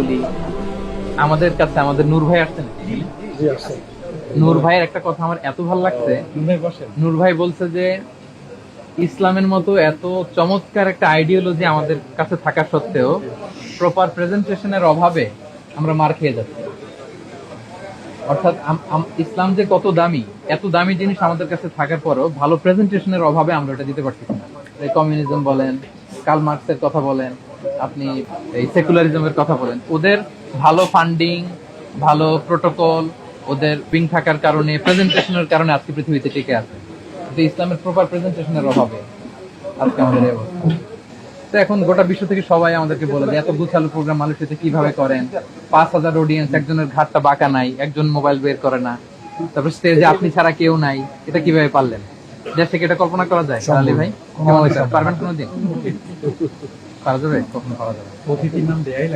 বলি, আমাদের কাছে আমাদের নূর ভাই আসছেন। নূর ভাইয়ের একটা কথা আমার এত ভালো লাগছে। নূর ভাই বলছে যে ইসলামের মতো এত চমৎকার একটা আইডিওলজি আমাদের কাছে থাকা সত্ত্বেও প্রপার প্রেজেন্টেশনের অভাবে আমরা মার খেয়ে যাচ্ছি। অর্থাৎ ইসলাম যে কত দামি, এত দামি জিনিস আমাদের কাছে থাকার পরও ভালো প্রেজেন্টেশনের অভাবে আমরা এটা দিতে পারতেছি না। এই কমিউনিজম বলেন, কার্ল মার্কসের কথা বলেন, আপনি এই সেকুলারিজমের কথা বলেন, ওদের ভালো ফান্ডিং, ভালো প্রোটোকল, ওদের উইং থাকার কারণে, প্রেজেন্টেশনের কারণে আজকে পৃথিবীতে টিকে আছে। কিন্তু ইসলামের প্রপার প্রেজেন্টেশনের অভাবে আজকে আমাদের এই অবস্থা। তো এখন গোটা বিশ্ব থেকে সবাই আমাদেরকে বলে যে এত গুছালো প্রোগ্রাম মালয়েশিয়াতে কিভাবে করেন, 5,000 অডিয়েন্স, একজনের ঘাটটা বাঁকা নাই, একজন মোবাইল বের করে না, তারপর স্টেজে আপনি ছাড়া কেউ নাই, এটা কিভাবে পারলেন? দেশ থেকে এটা কল্পনা করা যায়? আলী ভাই কেমন পারবেন কোনোদিন? পারা যাবে? কখনো পারা যাবে? অতিথির নাম দেয়াই